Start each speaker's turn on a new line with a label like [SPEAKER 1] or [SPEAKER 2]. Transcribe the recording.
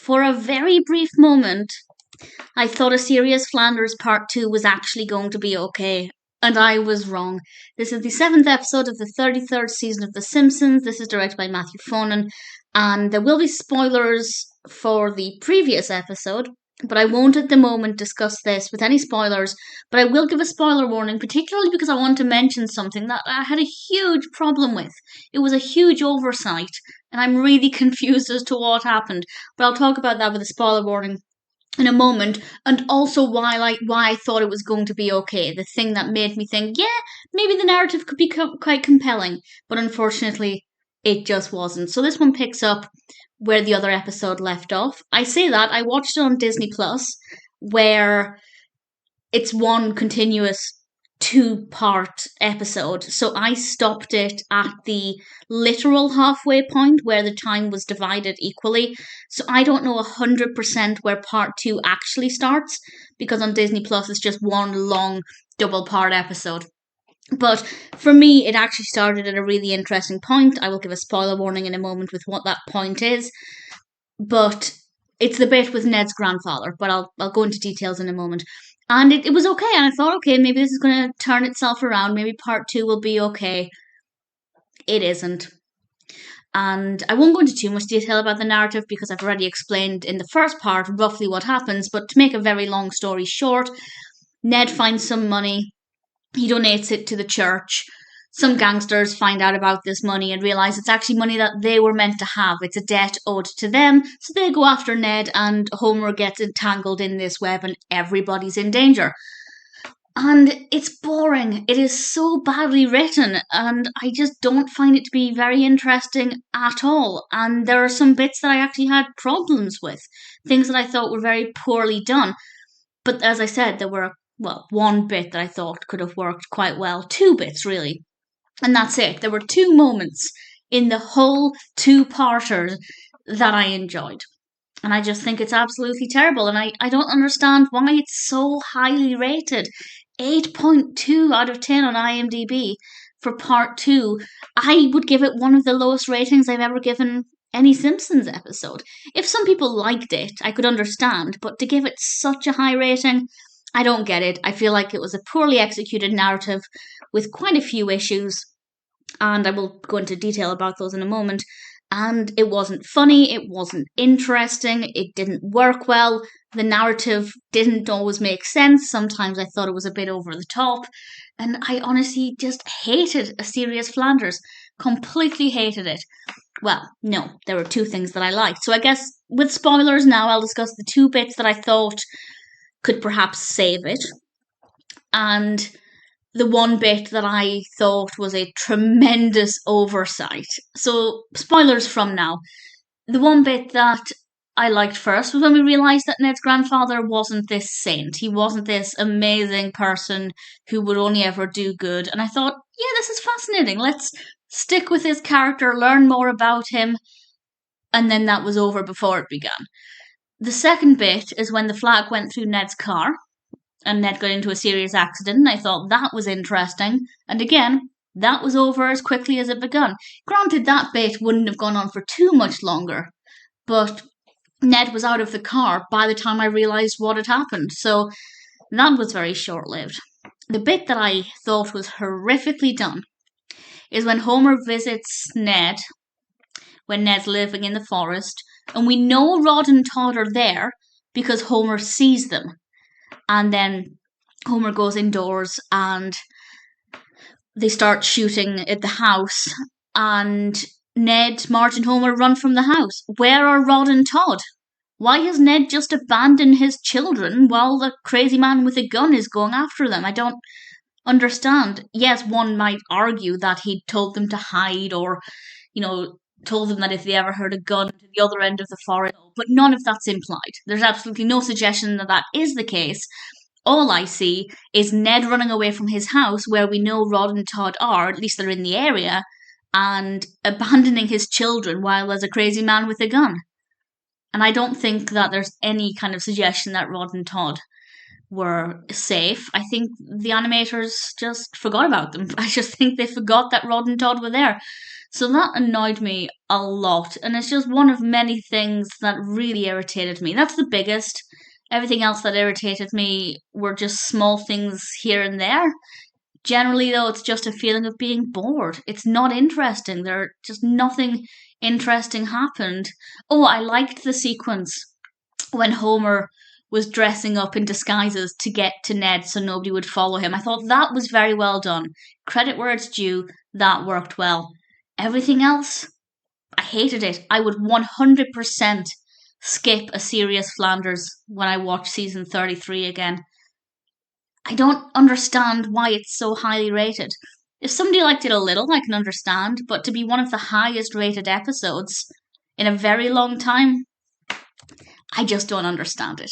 [SPEAKER 1] For a very brief moment, I thought A Serious Flanders Part 2 was actually going to be okay. And I was wrong. This is the 7th episode of the 33rd season of The Simpsons. This is directed by Matthew Faughnan. And there will be spoilers for the previous episode, but I won't at the moment discuss this with any spoilers. But I will give a spoiler warning, particularly because I want to mention something that I had a huge problem with. It was a huge oversight, and I'm really confused as to what happened. But I'll talk about that with a spoiler warning in a moment, and also why I thought it was going to be okay. The thing that made me think, yeah, maybe the narrative could be quite compelling, but unfortunately, it just wasn't. So this one picks up where the other episode left off. I say that I watched it on Disney Plus, where it's one continuous 2-part episode. So I stopped it at the literal halfway point where the time was divided equally. So I don't know 100% where part 2 actually starts, because on Disney Plus it's just one long double part episode. But for me, it actually started at a really interesting point. I will give a spoiler warning in a moment with what that point is. But it's the bit with Ned's grandfather, but I'll go into details in a moment. And it was okay, and I thought, okay, maybe this is going to turn itself around. Maybe part 2 will be okay. It isn't. And I won't go into too much detail about the narrative because I've already explained in the first part roughly what happens. But to make a very long story short, Ned finds some money. He donates it to the church. Some gangsters find out about this money and realise it's actually money that they were meant to have. It's a debt owed to them. So they go after Ned, and Homer gets entangled in this web and everybody's in danger. And it's boring. It is so badly written, and I just don't find it to be very interesting at all. And there are some bits that I actually had problems with. Things that I thought were very poorly done. But as I said, there were, one bit that I thought could have worked quite well. 2 bits, really. And that's it. There were 2 moments in the whole 2-parter that I enjoyed. And I just think it's absolutely terrible. And I don't understand why it's so highly rated. 8.2 out of 10 on IMDb for part 2. I would give it one of the lowest ratings I've ever given any Simpsons episode. If some people liked it, I could understand. But to give it such a high rating, I don't get it. I feel like it was a poorly executed narrative with quite a few issues, and I will go into detail about those in a moment. And it wasn't funny, it wasn't interesting, it didn't work well, the narrative didn't always make sense. Sometimes I thought it was a bit over the top, and I honestly just hated A Serious Flanders. Completely hated it. Well, no, there were 2 things that I liked. So I guess with spoilers now, I'll discuss the 2 bits that I thought could perhaps save it, and the 1 bit that I thought was a tremendous oversight. So, spoilers from now. The 1 bit that I liked first was when we realised that Ned's grandfather wasn't this saint. He wasn't this amazing person who would only ever do good. And I thought, yeah, this is fascinating. Let's stick with his character, learn more about him. And then that was over before it began. The 2nd bit is when the flag went through Ned's car and Ned got into a serious accident, and I thought that was interesting. And again, that was over as quickly as it began. Granted, that bit wouldn't have gone on for too much longer, but Ned was out of the car by the time I realised what had happened, so that was very short-lived. The bit that I thought was horrifically done is when Homer visits Ned, when Ned's living in the forest, and we know Rod and Todd are there because Homer sees them. And then Homer goes indoors and they start shooting at the house. And Ned, Marge and Homer run from the house. Where are Rod and Todd? Why has Ned just abandoned his children while the crazy man with a gun is going after them? I don't understand. Yes, one might argue that he told them to hide, or, told them that if they ever heard a gun to the other end of the forest, but none of that's implied. There's absolutely no suggestion that that is the case. All I see is Ned running away from his house, where we know Rod and Todd are, at least they're in the area, and abandoning his children while there's a crazy man with a gun. And I don't think that there's any kind of suggestion that Rod and Todd were safe. I think the animators just forgot about them. I just think they forgot that Rod and Todd were there. So that annoyed me a lot, and it's just one of many things that really irritated me. That's the biggest. Everything else that irritated me were just small things here and there. Generally, though, it's just a feeling of being bored. It's not interesting. There just nothing interesting happened. Oh, I liked the sequence when Homer was dressing up in disguises to get to Ned so nobody would follow him. I thought that was very well done. Credit where it's due, that worked well. Everything else, I hated it. I would 100% skip a serious Flanders when I watch season 33 again. I don't understand why it's so highly rated. If somebody liked it a little, I can understand, but to be one of the highest rated episodes in a very long time, I just don't understand it.